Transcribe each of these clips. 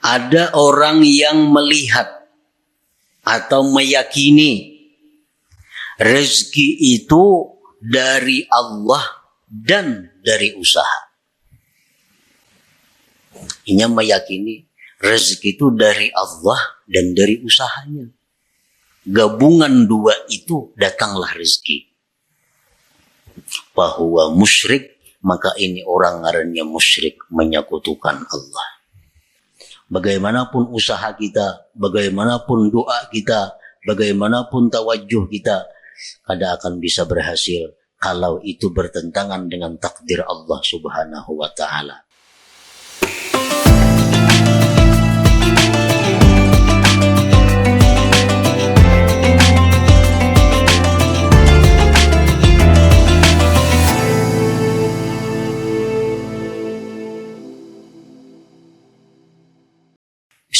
Ada orang yang melihat atau meyakini rezeki itu dari Allah dan dari usaha. Ini meyakini rezeki itu dari Allah dan dari usahanya. Gabungan dua itu datanglah rezeki. Bahwa musyrik, maka ini orang ngarannya musyrik, menyekutukan Allah. Bagaimanapun usaha kita, bagaimanapun doa kita, bagaimanapun tawajuh kita, kada akan bisa berhasil kalau itu bertentangan dengan takdir Allah Subhanahu wa ta'ala.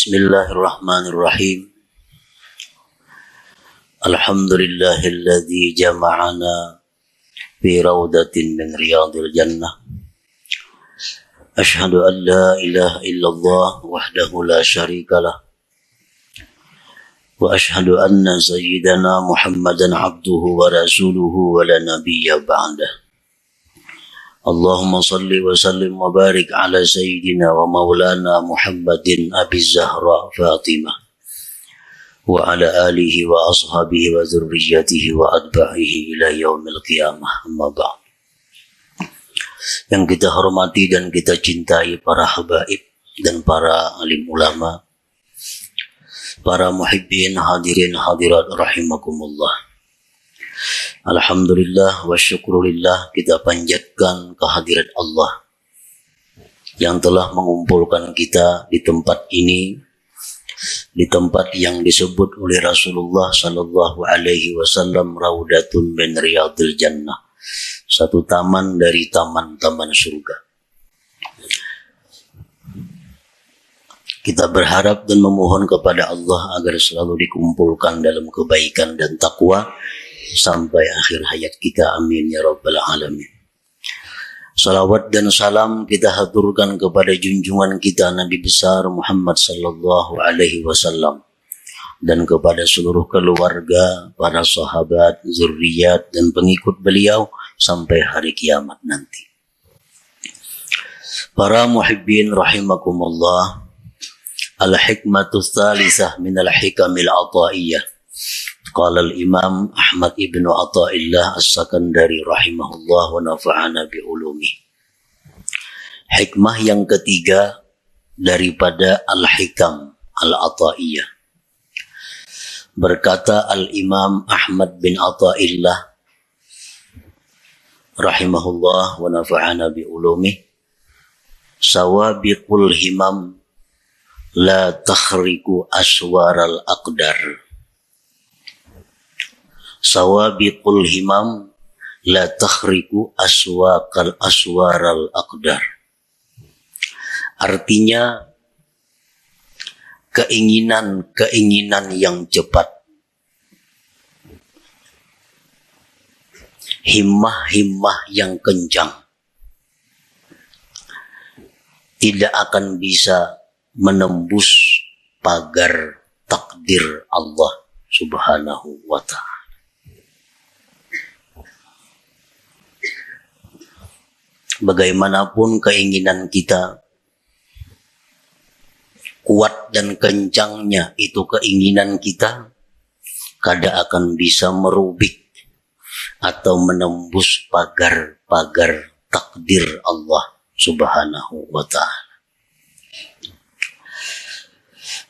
Bismillahirrahmanirrahim. Alhamdulillahilladzi jama'ana fi rawdatin min riyadil jannah. Ashhadu an la ilaha illallah wahdahu la syarikalah. Wa ashhadu anna sayyidana Muhammadan abduhu wa rasuluhu wa la nabiyya ba'dah. Allahumma salli wa sallim wa barik ala sayyidina wa maulana Muhammadin Abi Zahra Fatimah wa ala alihi wa ashabihi wa zurriyatihi wa adba'ihi ila yaumil qiyamah, amma ba'd. Yang kita hormati dan kita cintai para habaib dan para alim ulama, para muhibbin hadirin hadirat rahimakumullah. Alhamdulillah wa syukurillah, kita panjatkan kehadirat Allah yang telah mengumpulkan kita di tempat ini, di tempat yang disebut oleh Rasulullah sallallahu alaihi wasallam raudatun min riyadil jannah, satu taman dari taman-taman surga. Kita berharap dan memohon kepada Allah agar selalu dikumpulkan dalam kebaikan dan takwa sampai akhir hayat kita, amin ya rabbal alamin. Salawat dan salam kita haturkan kepada junjungan kita Nabi besar Muhammad sallallahu alaihi wasallam dan kepada seluruh keluarga, para sahabat, zuriat dan pengikut beliau sampai hari kiamat nanti. Para muhibbin rahimakumullah, al-hikmatu tsalisah min al-hikamil ataiyah. Qala al-Imam Ahmad ibn Athaillah As-Sakandari rahimahullah wa nafa'ana bi ulumi. Hikmah yang ketiga daripada al-hikam al-ataiyah. Berkata al-Imam Ahmad bin Athaillah rahimahullah wa nafa'ana bi ulumi, sawabiqul himam la takhriku aswaral aqdar. Sawabiqul himam la takhriku aswaral aqdar. Artinya keinginan yang cepat, himmah yang kencang tidak akan bisa menembus pagar takdir Allah Subhanahu wa ta'ala. Bagaimanapun keinginan kita, kuat dan kencangnya itu keinginan kita, kada akan bisa merubik atau menembus pagar-pagar takdir Allah Subhanahu wa ta'ala.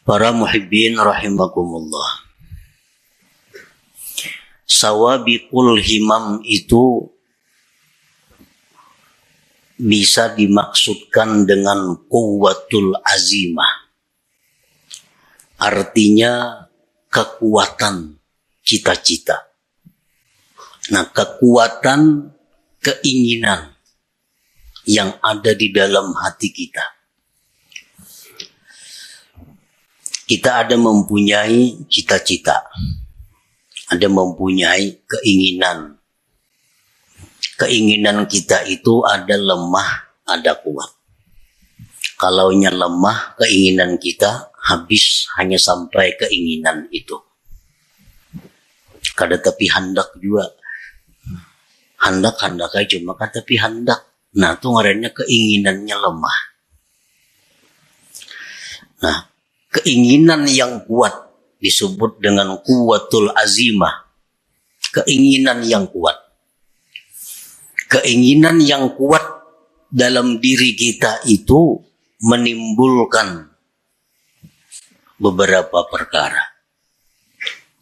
Para muhibbin rahimakumullah, sawabiqul himam itu bisa dimaksudkan dengan quwwatul azimah. Artinya kekuatan cita-cita. Nah, kekuatan keinginan yang ada di dalam hati kita. Kita ada mempunyai cita-cita. Ada mempunyai keinginan. Keinginan kita itu ada lemah, ada kuat. Kalaunya lemah keinginan kita, habis hanya sampai keinginan itu. Kada tapi hendak juga. Hendak aja maka tapi hendak. Nah, itu ngarannya keinginannya lemah. Nah, keinginan yang kuat disebut dengan kuwatul azimah. Keinginan yang kuat. Keinginan yang kuat dalam diri kita itu menimbulkan beberapa perkara.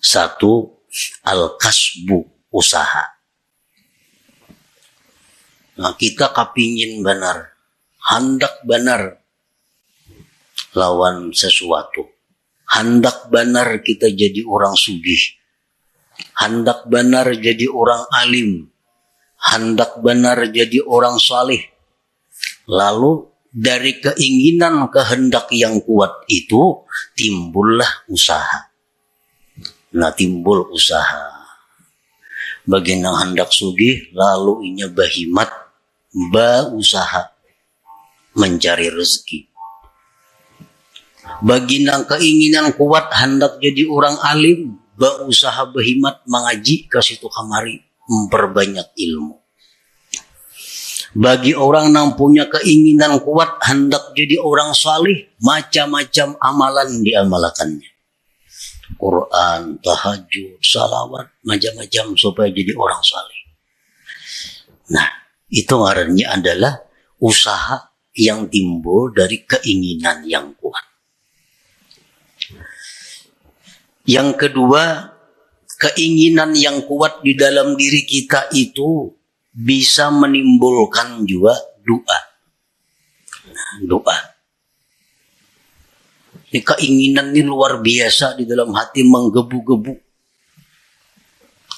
Satu, al-kasbu, usaha. Nah, kita kapingin benar, hendak benar lawan sesuatu. Hendak benar kita jadi orang sugih. Hendak benar jadi orang alim. Hendak benar jadi orang saleh. Lalu dari keinginan kehendak yang kuat itu timbullah usaha. Nah, timbul usaha. Bagi yang hendak sugih lalu inya bahimat usaha mencari rezeki. Bagi yang keinginan kuat hendak jadi orang alim, berusaha berhimat mengaji ke situ kamari, memperbanyak ilmu. Bagi orang yang punya keinginan kuat hendak jadi orang salih, macam-macam amalan diamalkannya. Quran, tahajud, salawat, macam-macam supaya jadi orang salih. Nah, itu ngarannya adalah usaha yang timbul dari keinginan yang kuat. Yang kedua, keinginan yang kuat di dalam diri kita itu bisa menimbulkan juga doa. Nah, doa. Ini keinginan ini luar biasa di dalam hati menggebu-gebu.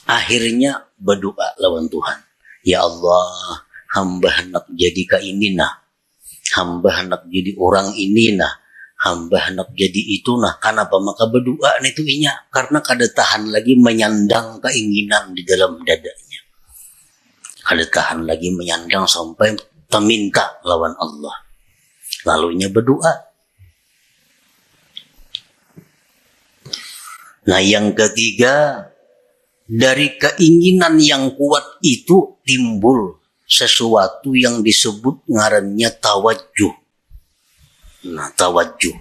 Akhirnya berdoa lawan Tuhan. Ya Allah, hamba hendak jadi ka ini nah. Hamba hendak jadi orang ini nah. Hamba hendak jadi itu nah. Kenapa maka berdoa itu inya? Karena kada tahan lagi menyandang keinginan di dalam dadanya. Kada tahan lagi menyandang sampai meminta lawan Allah. Lalunya berdoa. Nah, yang ketiga, dari keinginan yang kuat itu timbul sesuatu yang disebut ngarannya tawajjuh. Nah, tawajjuh.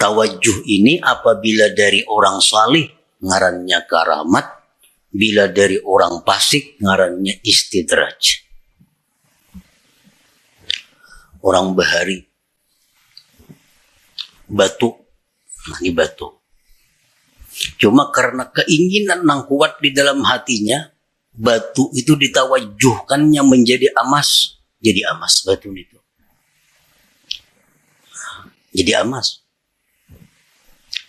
Tawajjuh ini apabila dari orang salih ngarannya karamat, bila dari orang fasik ngarannya istidraj. Orang bahari batu. Nah, ini batu. Cuma karena keinginan yang kuat di dalam hatinya, batu itu ditawajuhkannya menjadi emas. Jadi emas batu itu. Jadi emas.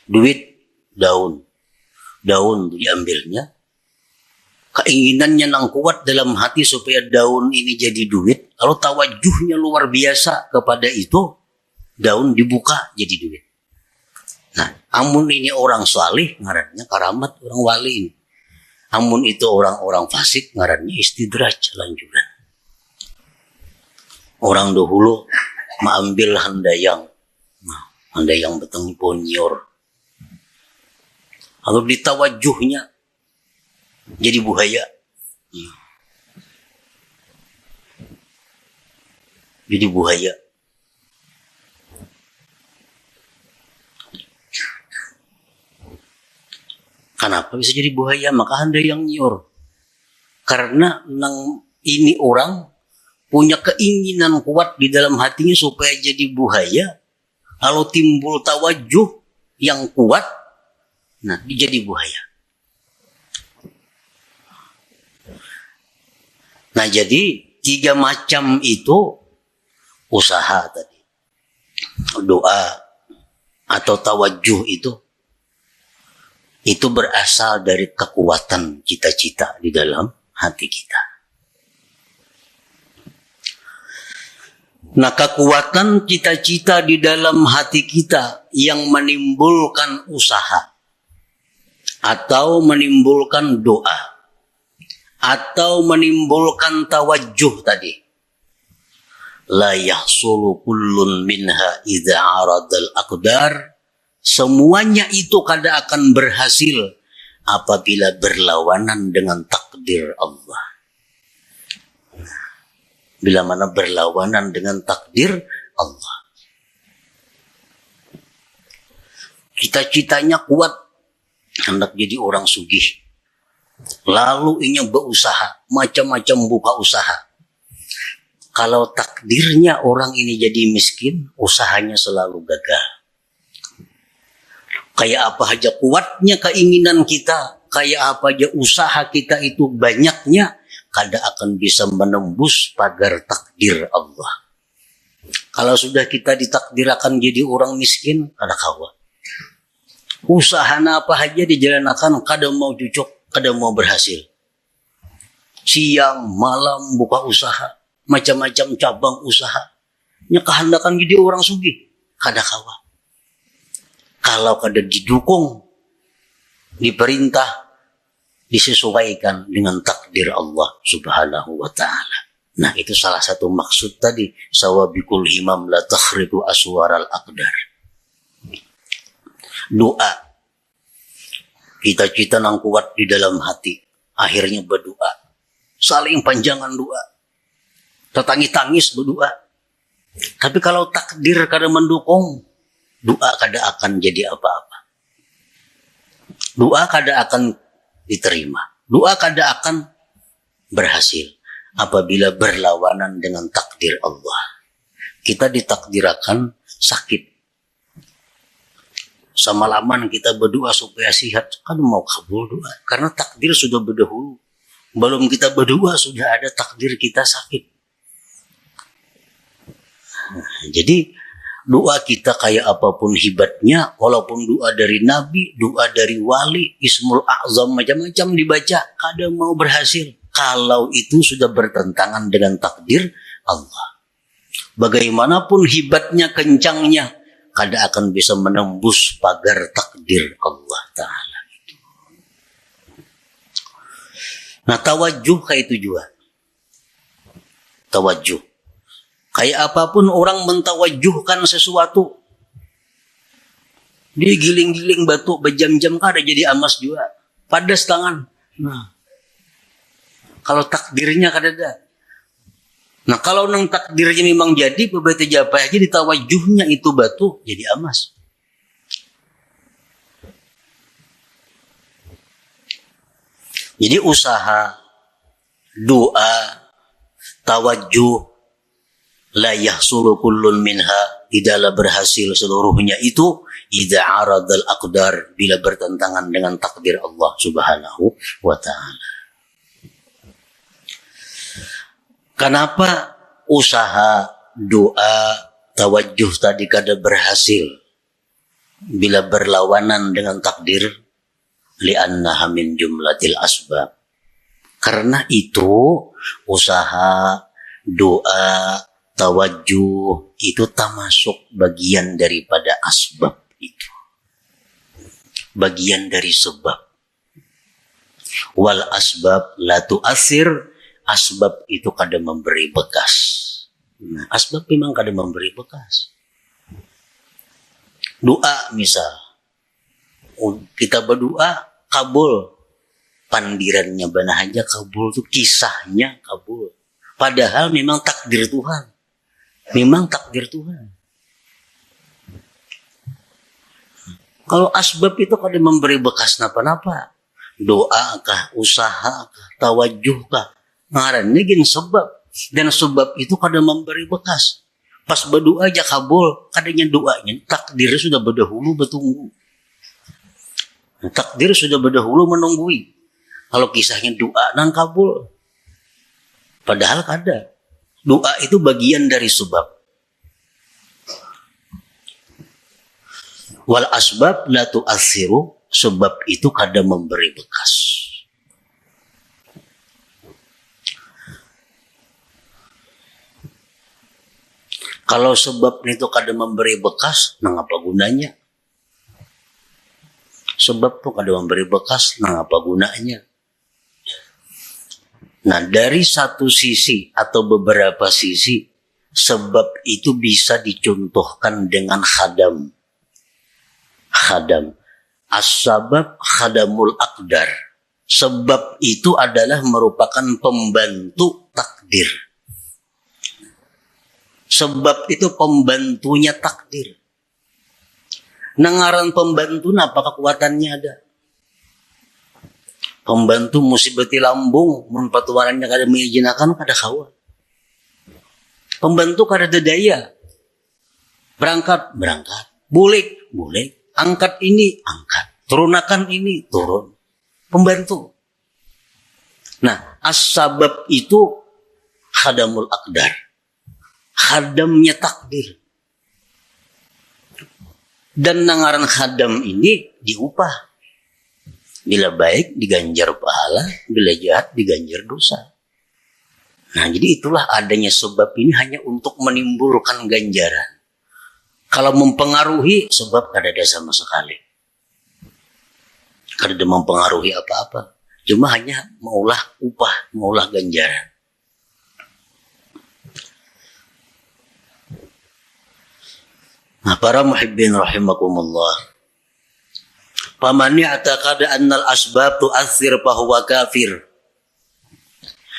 Duit, daun. Daun itu diambilnya. Keinginannya yang kuat dalam hati supaya daun ini jadi duit. Kalau tawajuhnya luar biasa kepada itu, daun dibuka jadi duit. Nah, amun ini orang salih ngarannya karamat orang wali ini. Amun itu orang-orang fasik ngarannya istidraj lanjutan. Orang dahulu mengambil handayang. Nah, handayang beteng ponyor. Kalau ditawajuhnya jadi buhaya. Jadi buhaya. Kenapa bisa jadi buaya? Maka handayang nyor. Karena ini orang punya keinginan kuat di dalam hatinya supaya jadi buaya. Kalau timbul tawajuh yang kuat, nah dia jadi buaya. Nah, jadi 3 macam itu usaha tadi. Doa atau tawajuh itu berasal dari kekuatan cita-cita di dalam hati kita. Nah, kekuatan cita-cita di dalam hati kita yang menimbulkan usaha atau menimbulkan doa atau menimbulkan tawajuh tadi. La yahsulu kullun minha idza aradal aqdar. Semuanya itu kada akan berhasil apabila berlawanan dengan takdir Allah. Bila mana berlawanan dengan takdir Allah. Cita-citanya kuat, hendak jadi orang sugih. Lalu ingin berusaha, macam-macam buka usaha. Kalau takdirnya orang ini jadi miskin, usahanya selalu gagal. Kayak apa aja kuatnya keinginan kita, kayak apa aja usaha kita itu banyaknya, kada akan bisa menembus pagar takdir Allah. Kalau sudah kita ditakdirkan jadi orang miskin, kada kawa. Usaha apa aja dijalankan, kada mau cocok, kada mau berhasil. Siang, malam buka usaha, macam-macam cabang usaha. Nya kehendakan jadi orang sugih, kada kawa. Kalau kada didukung, diperintah, disesuaikan dengan takdir Allah Subhanahu wa ta'ala. Nah, itu salah satu maksud tadi, sawabikul himam la takhridu aswaral aqdar. Doa. Cita-cita nang kuat di dalam hati, akhirnya berdoa. Saling panjangan doa. Tetangis-tangis berdoa. Tapi kalau takdir kada mendukung, doa kada akan jadi apa-apa. Doa kada akan diterima. Doa kada akan berhasil apabila berlawanan dengan takdir Allah. Kita ditakdirakan sakit. Semalaman kita berdoa supaya sehat, kan mau kabul doa. Karena takdir sudah berdahulu. Belum kita berdoa sudah ada takdir kita sakit. Jadi doa kita kayak apapun hebatnya, walaupun doa dari Nabi, doa dari wali, Ismul A'zam macam-macam dibaca, kadang mau berhasil. Kalau itu sudah bertentangan dengan takdir Allah. Bagaimanapun hebatnya, kencangnya, kada akan bisa menembus pagar takdir Allah Ta'ala. Nah, tawajuh kayak itu juga. Tawajuh. Kayak apapun orang mentawajuhkan sesuatu. Dia giling-giling batu berjam-jam kada jadi emas juga. Padas tangan. Nah, kalau takdirnya kada ada. Nah, kalau nang takdirnya memang jadi, beberapa japa aja ditawajuhnya itu batu jadi emas. Jadi usaha, doa, tawajuh, la yahsulu kullun minha, tidaklah berhasil seluruhnya itu idza aradal aqdar, bila bertentangan dengan takdir Allah Subhanahu wa ta'ala. Kenapa usaha, doa, tawajuh tadi kada berhasil bila berlawanan dengan takdir? Li'annaha min jumlatil asbab. Karena itu usaha, doa, tawajuh itu termasuk bagian daripada asbab itu. Bagian dari sebab. Wal asbab la tu'athir. Asbab itu kada memberi bekas. Nah, asbab memang kada memberi bekas. Doa misal. Kita berdoa, kabul. Pandirannya benar aja kabul itu, kisahnya kabul. Padahal memang takdir Tuhan. Memang takdir Tuhan. Kalau asbab itu kada memberi bekas napa-napa. Doa kah, usaha kah, tawajuh kah. Ngarannya gini sebab. Dan sebab itu kada memberi bekas. Pas berdoa aja kabul, kadanya doanya takdir sudah berdahulu bertunggu. Takdir sudah berdahulu menunggui. Kalau kisahnya doa nang kabul. Padahal kada. Doa itu bagian dari sebab. Wal asbab la tu'athiru, sebab itu kada memberi bekas. Kalau sebab itu kada memberi bekas, nang apa gunanya? Sebab itu kada memberi bekas, nang apa gunanya? Nah, dari satu sisi atau beberapa sisi, sebab itu bisa dicontohkan dengan khadam. Khadam. As-sabab khadamul aqdar. Sebab itu adalah merupakan pembantu takdir. Sebab itu pembantunya takdir. Nangaran pembantu apa kekuatannya ada? Pembantu musibati lambung, mun patuarannya kada mengijinakan kada kawa. Pembantu kada daya. Berangkat, bulik, angkat ini, angkat. Turunakan ini, turun. Pembantu. Nah, as-sabab itu khadamul aqdar. Khadamnya takdir. Dan nangaran khadam ini diupah. Bila baik diganjar pahala, bila jahat diganjar dosa. Nah, jadi itulah adanya sebab ini hanya untuk menimbulkan ganjaran. Kalau mempengaruhi, sebab kada ada sama sekali. Kada ada mempengaruhi apa-apa. Cuma hanya maulah upah, maulah ganjaran. Nah, para muhibbin rahimakumullah. Paman ya'taqada annal asbab tu'athir fahuwa kafir.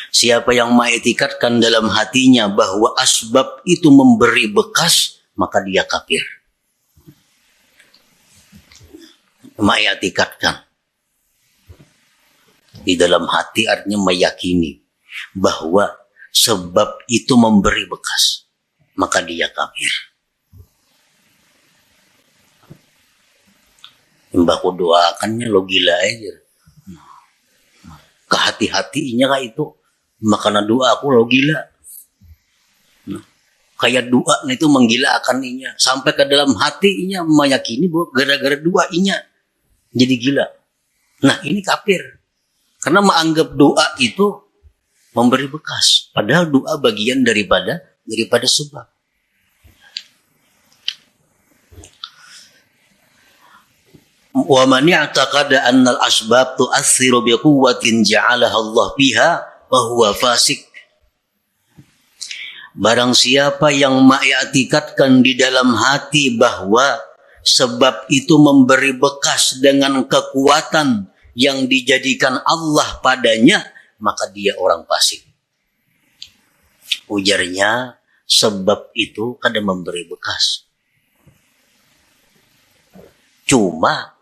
Siapa yang mengiktikadkan dalam hatinya bahwa asbab itu memberi bekas, maka dia kafir. Mengiktikadkan di dalam hati artinya meyakini bahwa sebab itu memberi bekas, maka dia kafir. Mbahku doakannya lo gila aja. Kehati-hatinya kah itu. Makanya doa aku lo gila. Kayak doa itu menggilaakan inya. Sampai ke dalam hatinya meyakini bahwa gara-gara doa inya jadi gila. Nah ini kafir. Karena menganggap doa itu memberi bekas. Padahal doa bagian daripada sebab. Wa man ya'taqada anna al-asbab tu'athiru bi quwwatin ja'alaha Allah biha fa huwa fasik. Barang siapa yang mengiktikadkan di dalam hati bahwa sebab itu memberi bekas dengan kekuatan yang dijadikan Allah padanya, maka dia orang fasik. Ujarnya, sebab itu kadang memberi bekas. Cuma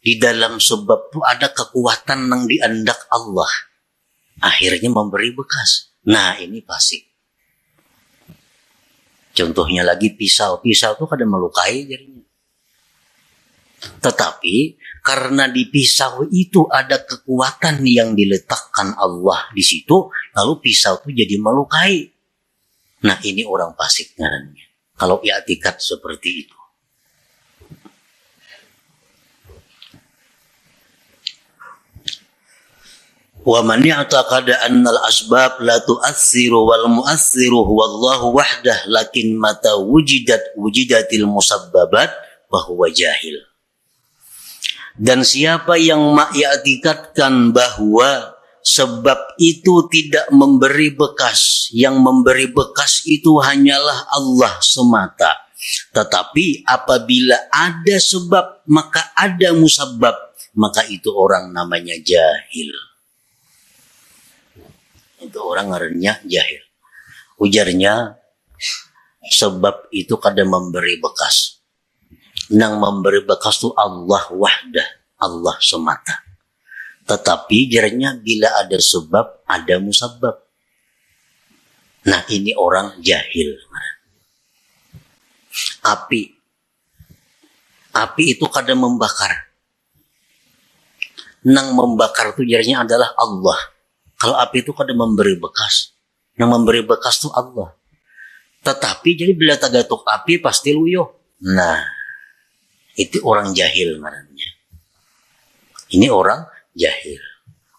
di dalam sebab itu ada kekuatan yang diandak Allah. Akhirnya memberi bekas. Nah ini fasik. Contohnya lagi pisau. Pisau itu kadang melukai jarinya. Tetapi karena di pisau itu ada kekuatan yang diletakkan Allah di situ, lalu pisau itu jadi melukai. Nah ini orang fasik ngarannya. Kalau i'tikad seperti itu. Wa man ya'taqada annal asbab la tu'assiru wal mu'assiru huwallahu wahdah lakin mata wujidatil musabbabat bahwa jahil. Dan siapa yang mengiktikadkan bahwa sebab itu tidak memberi bekas, yang memberi bekas itu hanyalah Allah semata. Tetapi apabila ada sebab maka ada musabbab, maka itu orang namanya jahil. Itu orang ngarannya jahil. Ujarnya, sebab itu kadang memberi bekas. Nang memberi bekas itu Allah wahdah, Allah semata. Tetapi jaranya bila ada sebab, ada musabbab. Nah ini orang jahil. Api itu kadang membakar. Nang membakar itu jaranya adalah Allah. Kalau api itu kadang memberi bekas. Yang memberi bekas itu Allah. Tetapi jadi bila tagatuk api pasti luyuh. Nah, itu orang jahil namanya. Ini orang jahil.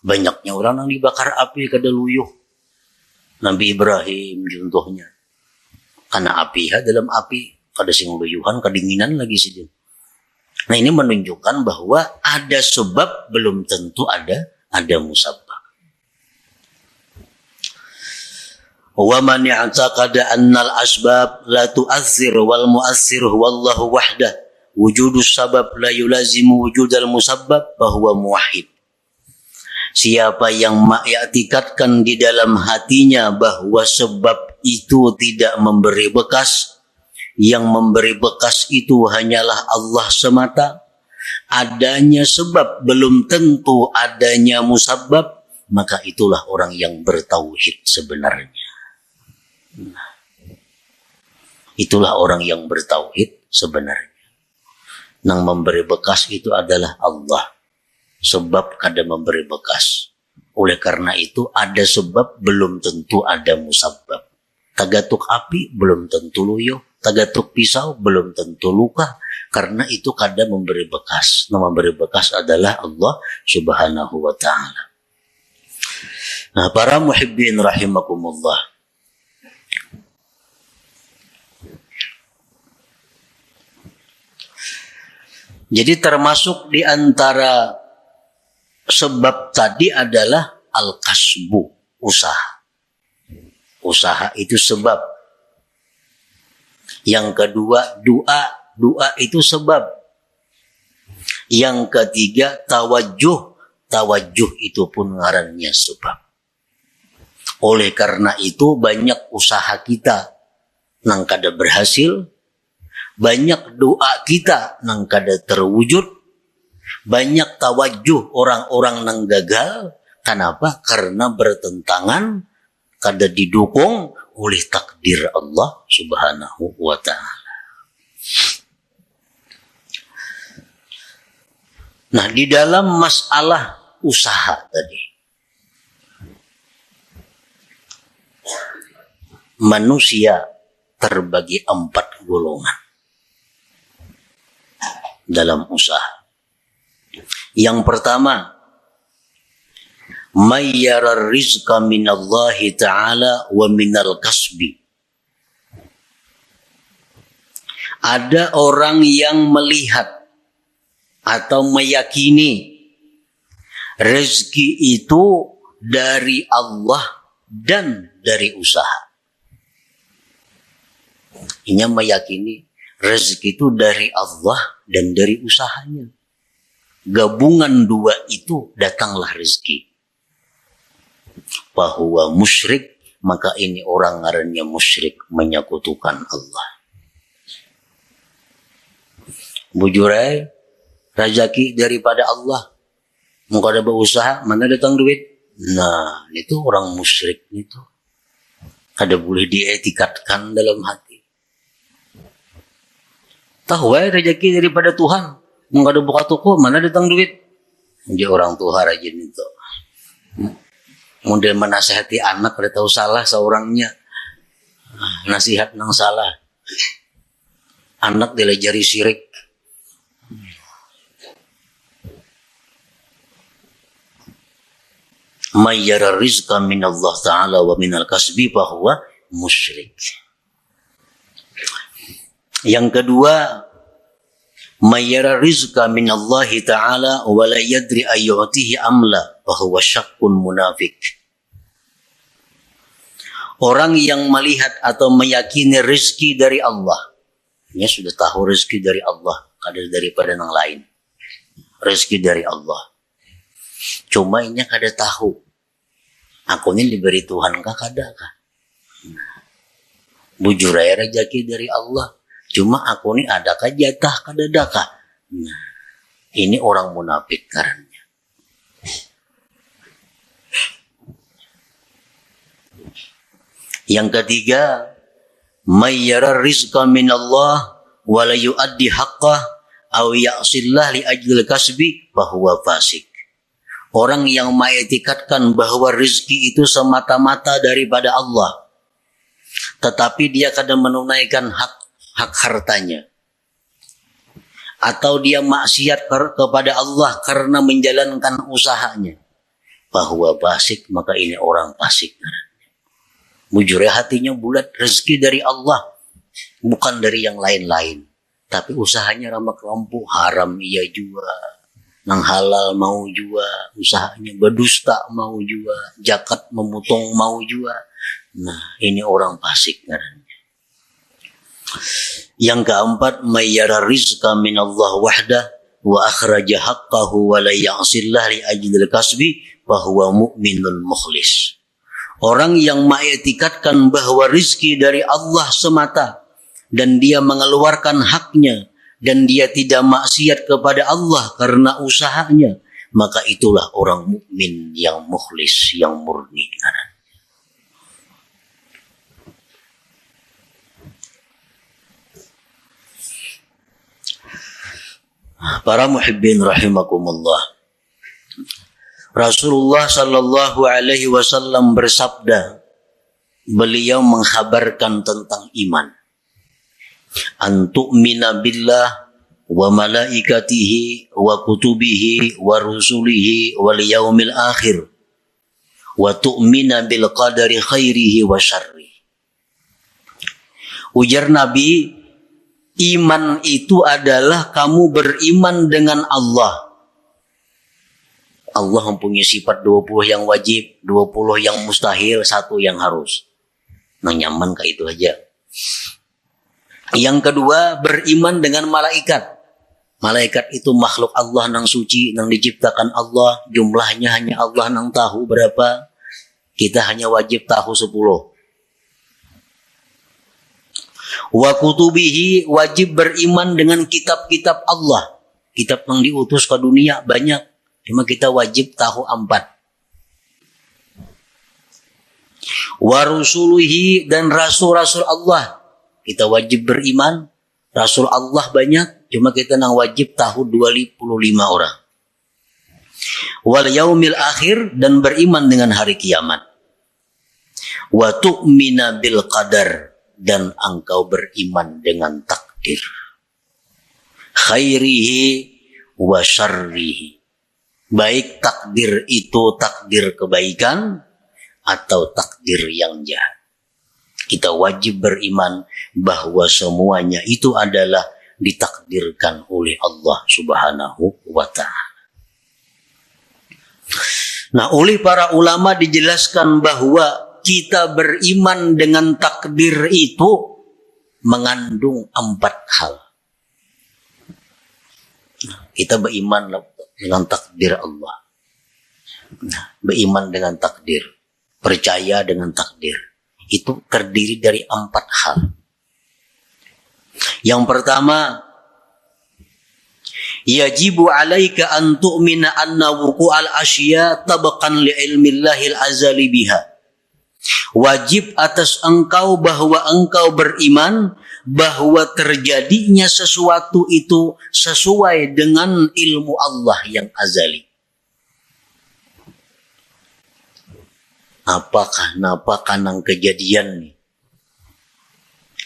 Banyaknya orang yang dibakar api kada luyuh. Nabi Ibrahim contohnya. Karena api dalam api kada sing luyuhan, kedinginan lagi sih. Nah, ini menunjukkan bahwa ada sebab belum tentu ada musabbab. Wa man i'taqada annal asbab la tu'athir wal mu'athir wallahu wahdah wujudus sabab la yulazimu wujudal musabbab fahuwa muwahhid. Siapa yang mengiktikadkan di dalam hatinya bahwa sebab itu tidak memberi bekas, yang memberi bekas itu hanyalah Allah semata, adanya sebab belum tentu adanya musabbab, maka itulah orang yang bertauhid sebenarnya. Itulah orang yang bertauhid sebenarnya. Yang memberi bekas itu adalah Allah. Sebab kada memberi bekas. Oleh karena itu ada sebab belum tentu ada musabbab. Tagatuk api belum tentu luyuh. Tagatuk pisau belum tentu luka. Karena itu kada memberi bekas. Yang memberi bekas adalah Allah subhanahu wa ta'ala. Nah, para muhibbin rahimakumullah. Jadi termasuk di antara sebab tadi adalah al-kasbu, usaha. Usaha itu sebab. Yang kedua, doa itu sebab. Yang ketiga, tawajuh itu pun ngarannya sebab. Oleh karena itu banyak usaha kita nang kada berhasil, banyak doa kita nang kada terwujud, banyak tawajuh orang-orang nang gagal. Kenapa? Karena bertentangan, kada didukung oleh takdir Allah subhanahu wa ta'ala. Nah, di dalam masalah usaha tadi, manusia terbagi 4 golongan dalam usaha. Yang pertama, may yara rizqa minallahi ta'ala wa minal kasbi. Ada orang yang melihat atau meyakini rezeki itu dari Allah dan dari usaha. Ini meyakini rezeki itu dari Allah dan dari usahanya. Gabungan dua itu datanglah rezeki. Bahwa musyrik, maka ini orang ngarannya musyrik, menyekutukan Allah. Bujurai, rezeki daripada Allah. Muka ada berusaha, mana datang duit? Nah, itu orang musyrik itu. Kada boleh dietikatkan dalam hati. Tahu rezeki daripada Tuhan. Muka ada buka toko, mana datang duit? Dia orang tua rajin itu. Model menasihati anak, pada tahu salah seorangnya. Nasihat nang salah. Anak dilajari syirik. May yara rizqa minallah ta'ala wa minal kasbi fahuwa musyrik. Yang kedua, may yara rizqa minallahi ta'ala wa la yadri ayyutihi amla fahuwa syakkun munafik. Orang yang melihat atau meyakini rezeki dari Allah, dia sudah tahu rezeki dari Allah, kada daripada yang lain. Rezeki dari Allah. Cuma ini kada tahu. Aku ini diberi Tuhan kah kada kah? Bujur aja rezeki dari Allah. Cuma aku ini adakah jatah kada adakah? Nah, ini orang munafik karena. Yang ketiga, may yara rizqa minallah wa la yuaddi haqqah aw ya'sillah li ajlil kasbi fahuwa fasik. Orang yang mengetikadkan bahwa rezeki itu semata-mata daripada Allah, tetapi dia kadang menunaikan hak hartanya, atau dia maksiat kepada Allah karena menjalankan usahanya, bahwa fasik, maka ini orang fasik. Bujur hatinya bulat, rezeki dari Allah, bukan dari yang lain-lain. Tapi usahanya ramak lampu, haram ia juga, nang halal mau juga, usahanya berdusta mau juga, zakat memutong mau juga. Nah, ini orang fasik ngarannya. Yang keempat, mayyara rizqa minallah wahdah wa akhraja haqqahu wa la ya'sillah li ajlil kasbi fahuwa mu'minun mukhlis. Orang yang mengiktikadkan bahwa rizki dari Allah semata dan dia mengeluarkan haknya dan dia tidak maksiat kepada Allah karena usahanya, maka itulah orang mukmin yang mukhlis, yang murni. Para muhibbin rahimakumullah. Rasulullah sallallahu alaihi wasallam bersabda, beliau mengkhabarkan tentang iman. Antu'mina billah wa malaikatihi wa kutubihi wa rusulihi wal yaumil akhir wa tu'mina bil qadari khairihi wa syarrihi. Ujar Nabi, iman itu adalah kamu beriman dengan Allah. Allah mempunyai sifat 20 yang wajib, 20 yang mustahil, 1 yang harus. Nah, nyaman kayak itu aja. Yang kedua, beriman dengan malaikat. Malaikat itu makhluk Allah nang suci, nang diciptakan Allah. Jumlahnya hanya Allah nang tahu berapa. Kita hanya wajib tahu 10. Wa kutubihi, wajib beriman dengan kitab-kitab Allah. Kitab yang diutus ke dunia banyak, cuma kita wajib tahu 4. Wa rusulihi, dan rasul-rasul Allah. Kita wajib beriman, rasul Allah banyak, cuma kita nang wajib tahu 25 orang. Wal yaumil akhir, dan beriman dengan hari kiamat. Wa tu'mina bil qadar, dan engkau beriman dengan takdir. Khairihi wa syarrihi. Baik takdir itu takdir kebaikan atau takdir yang jahat. Kita wajib beriman bahwa semuanya itu adalah ditakdirkan oleh Allah Subhanahu wa ta'ala. Nah, oleh para ulama dijelaskan bahwa kita beriman dengan takdir itu mengandung 4 hal. Kita beriman dengan takdir Allah. Beriman dengan takdir. Percaya dengan takdir. Itu terdiri dari 4 hal. Yang pertama, yajibu alaika an tu'mina anna wuqu'al asya tabaqan li ilmillahil azali biha. Wajib atas engkau bahwa engkau beriman bahwa terjadinya sesuatu itu sesuai dengan ilmu Allah yang azali. Apakah napa kanang kejadian nih?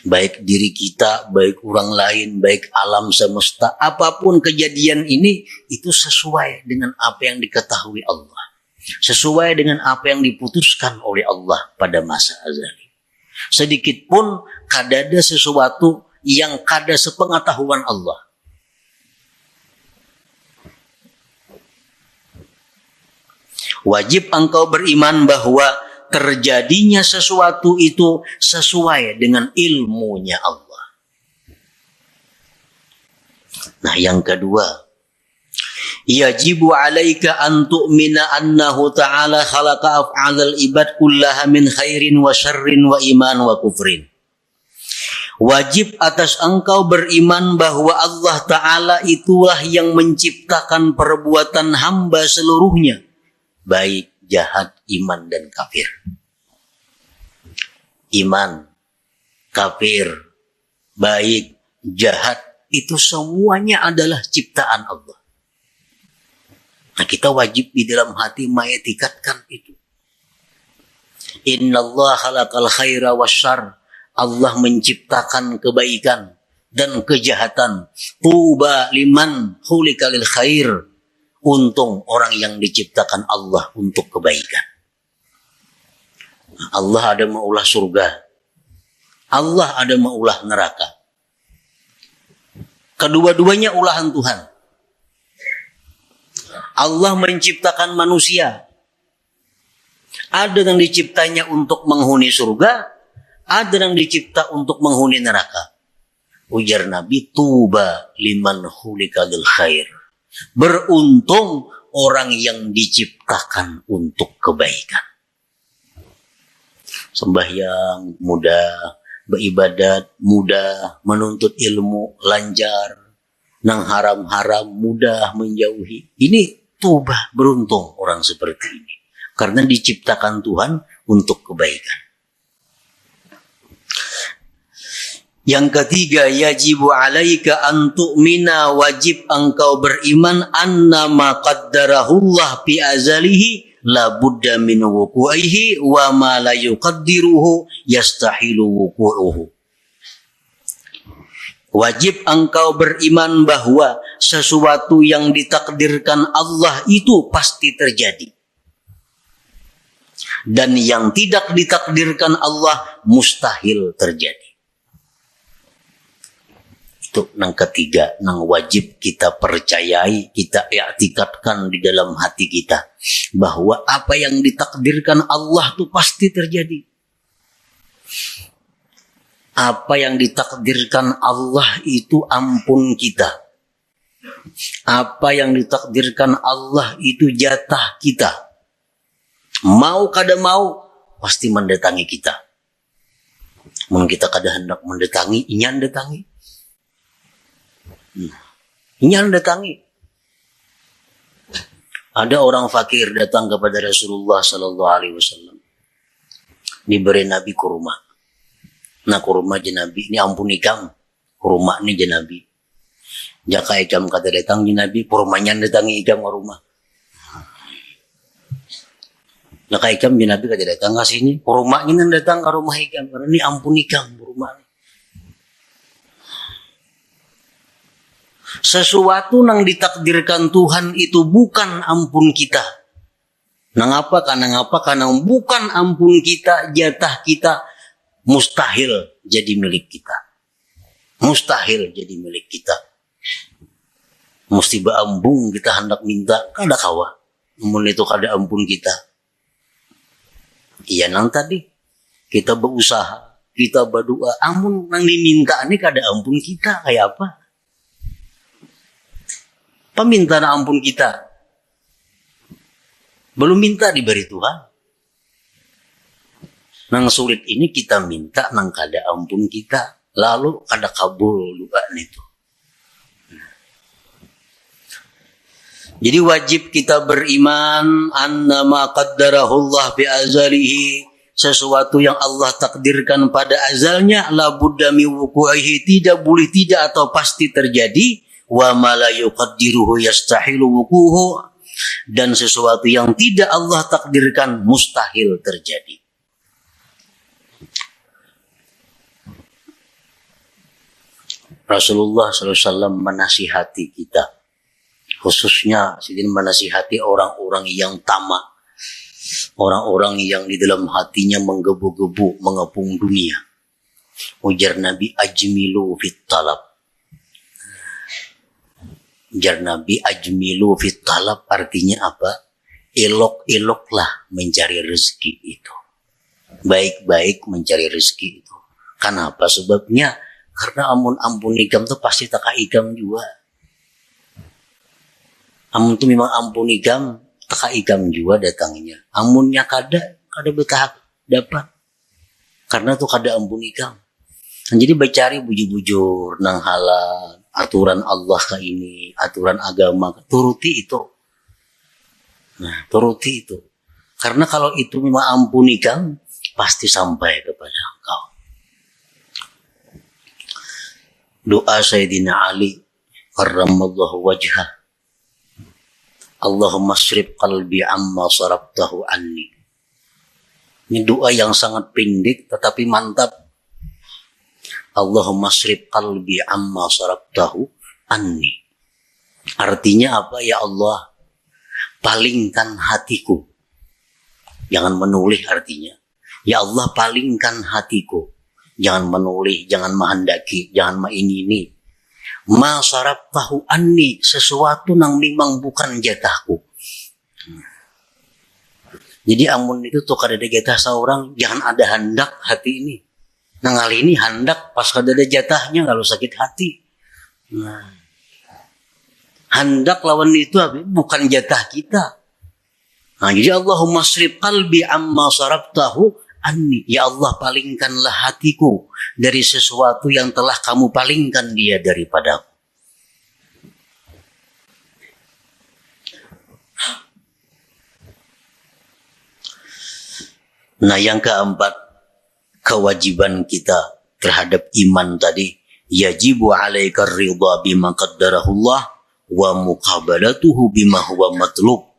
Baik diri kita, baik orang lain, baik alam semesta, apapun kejadian ini itu sesuai dengan apa yang diketahui Allah. Sesuai dengan apa yang diputuskan oleh Allah pada masa azali. Sedikit pun kadada sesuatu yang kada sepengetahuan Allah. Wajib engkau beriman bahwa terjadinya sesuatu itu sesuai dengan ilmunya Allah. Nah, yang kedua, yajibu alaika an tu'mina annahu ta'ala khalaqa af'alal ibad kullaha min khairin wa syarrin wa iman wa kufrin. Wajib atas engkau beriman bahwa Allah Ta'ala itulah yang menciptakan perbuatan hamba seluruhnya, baik jahat, iman, dan kafir. Iman, kafir, baik, jahat, itu semuanya adalah ciptaan Allah. Nah, kita wajib di dalam hati mengetikatkan itu. Innallaha khalaqal khaira wasyarr. Allah menciptakan kebaikan dan kejahatan. Tuba liman khuliqa lil khair. Untung orang yang diciptakan Allah untuk kebaikan. Allah ada maulah surga. Allah ada maulah neraka. Kedua-duanya ulahan Tuhan. Allah menciptakan manusia. Ada yang diciptanya untuk menghuni surga, ada yang dicipta untuk menghuni neraka. Ujar Nabi, tuba liman khulika lil khair. Beruntung orang yang diciptakan untuk kebaikan. Sembahyang mudah, beribadat mudah, menuntut ilmu lancar, nang haram-haram mudah menjauhi. Ini tuba, beruntung orang seperti ini. Karena diciptakan Tuhan untuk kebaikan. Yang ketiga, yajibu alaika an tu'mina, wajib engkau beriman annama qaddarahullah fi azalihi la budda min wuqu'ihi wa ma la yuqaddiruhu yastahilu wuqu'uhu. Wajib engkau beriman bahwa sesuatu yang ditakdirkan Allah itu pasti terjadi. Dan yang tidak ditakdirkan Allah mustahil terjadi. Itu yang ketiga, yang wajib kita percayai, kita i'tikadkan di dalam hati kita. Bahwa apa yang ditakdirkan Allah itu pasti terjadi. Apa yang ditakdirkan Allah itu ampun kita. Apa yang ditakdirkan Allah itu jatah kita. Mau kada mau pasti mendatangi kita. Mun kita kada hendak mendatangi, inyan datangi. Inyan datangi. Ada orang fakir datang kepada Rasulullah sallallahu alaihi wasallam. Diberi Nabi kurma. Nah kurma jenabi ini ampun ikam. Kurma ni jenabi. Jaka ikam kata datang jenabi, kurmanya datangi ikam ke rumah. Jaka ikam jenabi kata datang ke sini, kurmanya datang ke rumah ikam. Karena ini ampun ikam kurma. Sesuatu yang ditakdirkan Tuhan itu bukan ampun kita. Nangapa? Karena bukan ampun kita, jatah kita mustahil jadi milik kita. Mustahil jadi milik kita. Mesti beambung kita hendak minta, kada kawa. Namun itu kada ampun kita. Iya nang tadi kita berusaha, kita berdoa, ampun nang diminta ini kada ampun kita, kayak apa? Peminta ampun kita. Belum minta diberi Tuhan. Nang sulit ini kita minta nang kada ampun kita. Lalu kada kabul doa itu. Jadi wajib kita beriman annama qaddarahullah bi azalihi, sesuatu yang Allah takdirkan pada azalnya la budda mi wuqu'ihi, tidak boleh tidak atau pasti terjadi, wa ma la yuqaddiruhu yastahilu wuquhu, dan sesuatu yang tidak Allah takdirkan mustahil terjadi. Rasulullah SAW menasihati kita, khususnya sidin menasihati orang-orang yang tamak, orang-orang yang di dalam hatinya menggebu-gebu mengepung dunia. Ujar Nabi, ajmilu fit talab. Ujar Nabi, ajmilu fit talab artinya apa? Elok-eloklah mencari rezeki itu. Baik-baik mencari rezeki itu. Kenapa? Sebabnya karena ampun ikam tuh pasti tak ikam juga. Amun tuh memang ampun ikam, tak ikam juga datangnya. Amunnya kada betah dapat. Karena tuh kada ampun ikam. Nah, jadi bercari bujur-bujur nang halal, aturan Allah ke ini, aturan agama, turuti itu. Nah, turuti itu. Karena kalau itu memang ampun ikam, pasti sampai kepada engkau. Doa Sayyidina Ali karramallahu wajhah, Allahumma srib qalbi amma sarabtahu anni. Ini doa yang sangat pendek tetapi mantap. Allahumma srib qalbi amma sarabtahu anni. Artinya apa? Ya Allah, palingkan hatiku. Jangan menoleh artinya. Ya Allah, palingkan hatiku. Jangan menoleh, jangan menghendaki, jangan ini. Ma sarabtahu anni, sesuatu yang memang bukan jatahku. Jadi amun itu tuh kada ada jatah seorang, jangan ada hendak hati ini. Nah kali ini hendak pas kada ada jatahnya kalau sakit hati. Nah, hendak lawan itu bukan jatah kita. Nah, jadi Allahumma srif qalbi amma saraftahu anni. Ya Allah, palingkanlah hatiku dari sesuatu yang telah kamu palingkan dia daripadaku. Nah, yang keempat, kewajiban kita terhadap iman tadi, yajibu alaika ridha bima qaddarahullah wa muqabalatuhu bima huwa matlub.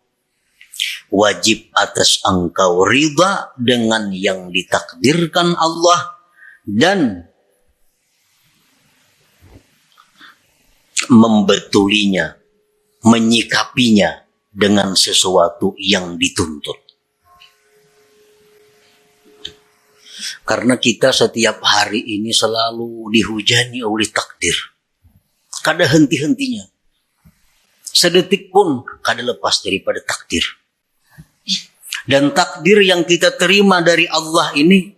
Wajib atas engkau ridha dengan yang ditakdirkan Allah dan membetulinya, menyikapinya dengan sesuatu yang dituntut. Karena kita setiap hari ini selalu dihujani oleh takdir. Kada henti-hentinya. Sedetik pun kada lepas daripada takdir. Dan takdir yang kita terima dari Allah ini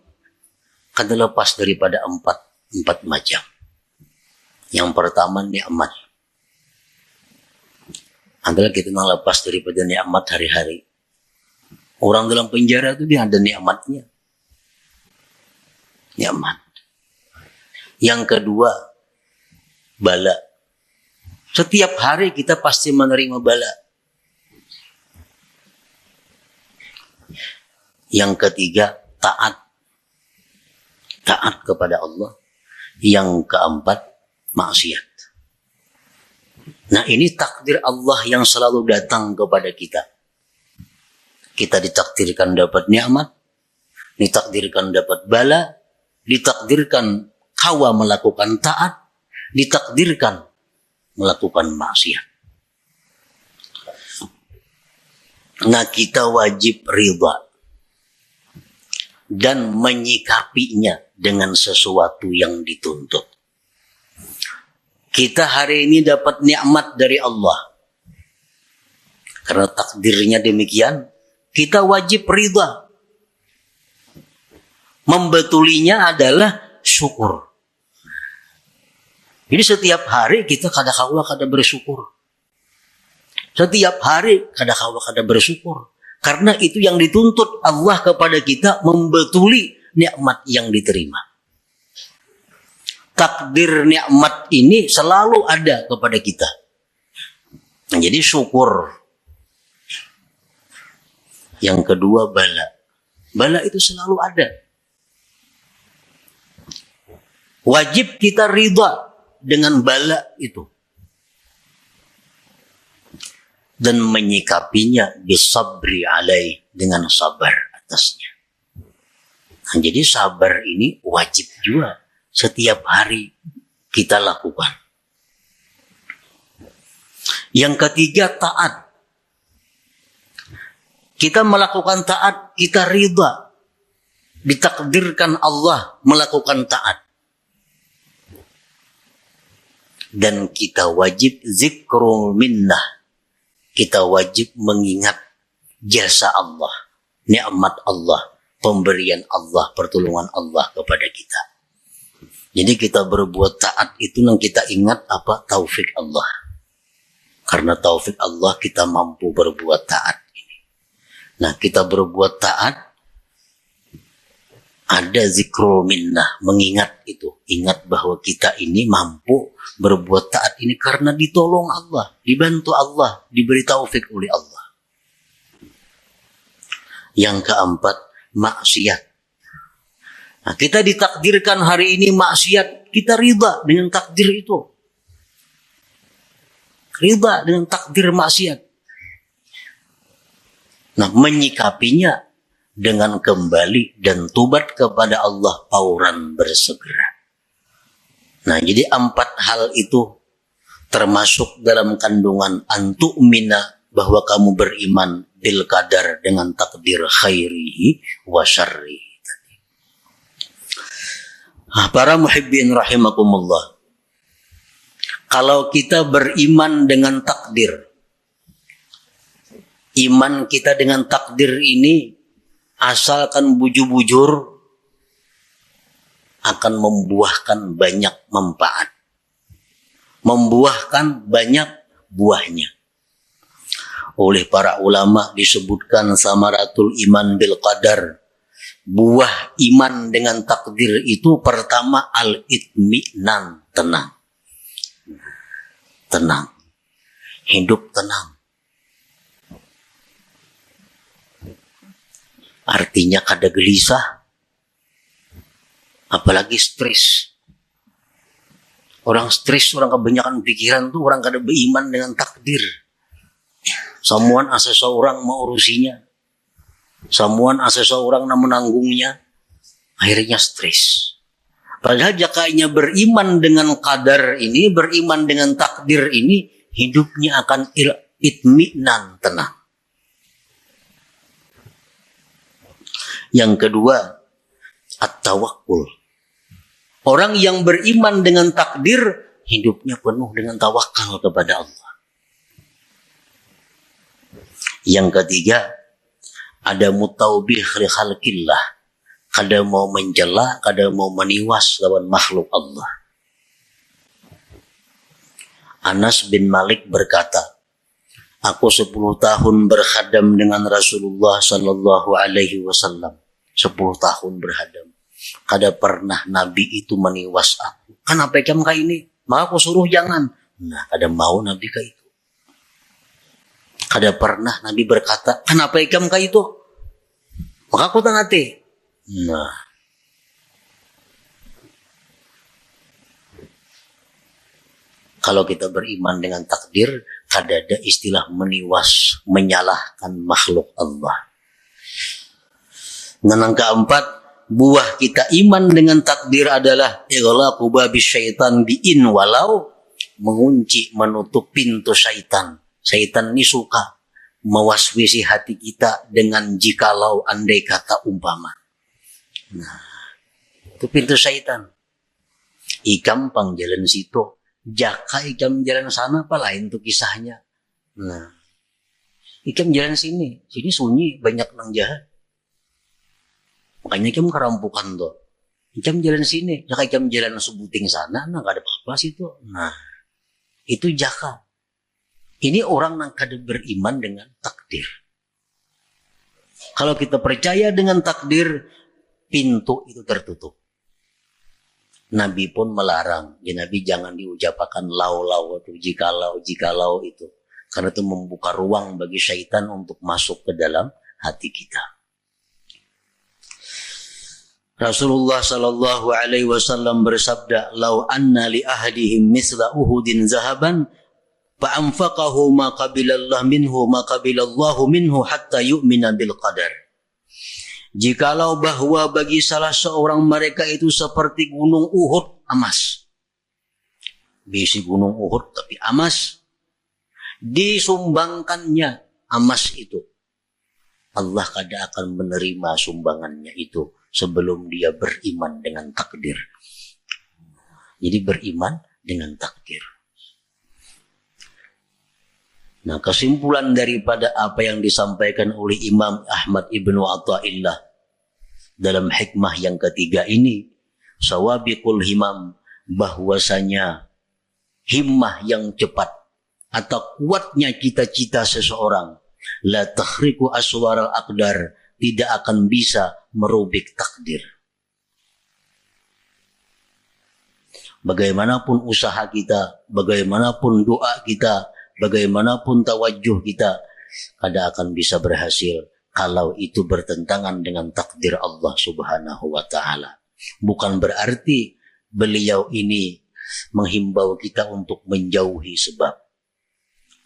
kada lepas daripada empat macam. Yang pertama nikmat. Adalah kita nak lepas daripada nikmat hari-hari. Orang dalam penjara itu dia ada nikmatnya. Nikmat. Yang kedua, bala. Setiap hari kita pasti menerima bala. Yang ketiga, taat. Taat kepada Allah. Yang keempat, maksiat. Nah, ini takdir Allah yang selalu datang kepada kita. Kita ditakdirkan dapat nikmat, ditakdirkan dapat bala, ditakdirkan kawa melakukan taat, ditakdirkan melakukan maksiat. Nah, kita wajib ridha dan menyikapinya dengan sesuatu yang dituntut. Kita hari ini dapat nikmat dari Allah. Karena takdirnya demikian, kita wajib ridha. Membetulinya adalah syukur. Jadi setiap hari kita kada bersyukur. Setiap hari kada bersyukur. Karena itu yang dituntut Allah kepada kita, membetuli nikmat yang diterima. Takdir nikmat ini selalu ada kepada kita. Nah, jadi syukur. Yang kedua bala. Bala itu selalu ada. Wajib kita ridha dengan bala itu. Dan menyikapinya bisabri alaih, dengan sabar atasnya. Nah, jadi sabar ini wajib juga setiap hari kita lakukan. Yang ketiga, taat. Kita melakukan taat, kita ridha. Ditakdirkan Allah melakukan taat. Dan kita wajib zikrul minnah. Kita wajib mengingat jasa Allah, nikmat Allah, pemberian Allah, pertolongan Allah kepada kita. Jadi kita berbuat taat itu yang kita ingat apa? Taufik Allah. Karena taufik Allah kita mampu berbuat taat ini. Nah, kita berbuat taat, ada zikrul minnah, mengingat itu. Ingat bahwa kita ini mampu berbuat taat ini karena ditolong Allah, dibantu Allah, diberi taufik oleh Allah. Yang keempat, maksiat. Nah, kita ditakdirkan hari ini maksiat, kita ridha dengan takdir itu. Ridha dengan takdir maksiat. Nah, menyikapinya dengan kembali dan tobat kepada Allah fauran bersegera. Nah, jadi 4 hal itu termasuk dalam kandungan antu'mina, bahwa kamu beriman bil qadar, dengan takdir khairihi wa syarrihi. Para muhibbin rahimakumullah. Kalau kita beriman dengan takdir, iman kita dengan takdir ini asalkan bujur-bujur akan membuahkan banyak manfaat, membuahkan banyak buahnya. Oleh para ulama disebutkan samaratul iman bil qadar, buah iman dengan takdir itu pertama al-itminan, tenang. Tenang. Hidup tenang. Artinya kada gelisah, apalagi stres. Orang stres, orang kebanyakan pikiran tuh orang kada beriman dengan takdir. Samuan asa seorang mau urusinya, samuan asa seorang nak menanggungnya, akhirnya stres. Padahal jakainya beriman dengan qadar ini, beriman dengan takdir ini, hidupnya akan itminan, tenang. Yang kedua, at-tawakkul. Orang yang beriman dengan takdir, hidupnya penuh dengan tawakal kepada Allah. Yang ketiga, ada mutaubih li khalqillah. Kada mau mencela, kada mau meniwas lawan makhluk Allah. Anas bin Malik berkata, aku 10 tahun berkhadam dengan Rasulullah sallallahu alaihi wasallam. 10 tahun berkhadam. Kada pernah Nabi itu meniwas aku. Kenapa kamu kayak ini? Maka aku suruh jangan. Nah, kada mau Nabi kayak itu. Kada pernah Nabi berkata, kenapa kamu kayak itu? Maka aku tangati. Nah, kalau kita beriman dengan takdir, kada ada istilah meniwas, menyalahkan makhluk Allah. Dan yang keempat, buah kita iman dengan takdir adalah ighlaqu babis syaitan bi'in walau, mengunci, menutup pintu syaitan. Syaitan ini suka mewaswisi hati kita dengan jikalau, andai kata, umpama. Nah, itu pintu syaitan. Ikam pang jalan situ, jaka ikam jalan sana, apa lain tuh kisahnya. Nah, ikam jalan sini sunyi, banyak nang jahat. Makanya ikam kerampukan tuh. Ikam jalan sini, jaka ikam jalan sebuting sana, nah gak ada apa-apa situ. Nah, itu jaka. Ini orang yang kada beriman dengan takdir. Kalau kita percaya dengan takdir, pintu itu tertutup. Nabi pun melarang. Ya, Nabi jangan diucapkan lau-lau atau jikalau itu. Karena itu membuka ruang bagi syaitan untuk masuk ke dalam hati kita. Rasulullah sallallahu alaihi wasallam bersabda, "Lau anna li ahadihim misla Uhudin zahaban, fa anfaqahu ma qabilallahu minhu hatta yu'mina bil qadar." Jikalau bahwa bagi salah seorang mereka itu seperti gunung Uhud emas. Bisi gunung Uhud tapi emas. Disumbangkannya emas itu. Allah kada akan menerima sumbangannya itu sebelum dia beriman dengan takdir. Jadi beriman dengan takdir. Nah, kesimpulan daripada apa yang disampaikan oleh Imam Ahmad Ibnu Athaillah dalam hikmah yang ketiga ini, sawabiqul himam, bahwasanya himmah yang cepat atau kuatnya cita-cita seseorang, la takhriqu aswaral aqdar, tidak akan bisa merubik takdir. Bagaimanapun usaha kita, bagaimanapun doa kita, bagaimanapun tawajuh kita, kada akan bisa berhasil kalau itu bertentangan dengan takdir Allah Subhanahu wa ta'ala. Bukan berarti beliau ini menghimbau kita untuk menjauhi sebab.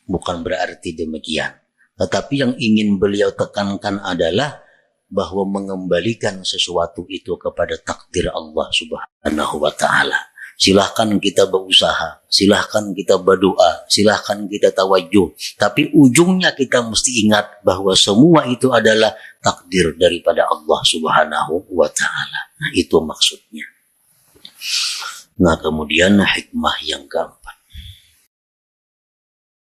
Bukan berarti demikian. Tetapi yang ingin beliau tekankan adalah bahwa mengembalikan sesuatu itu kepada takdir Allah Subhanahu wa ta'ala. Silahkan kita berusaha, silahkan kita berdoa, silahkan kita tawajuh. Tapi ujungnya kita mesti ingat bahwa semua itu adalah takdir daripada Allah Subhanahu wa ta'ala. Nah, itu maksudnya. Nah, kemudian hikmah yang keempat.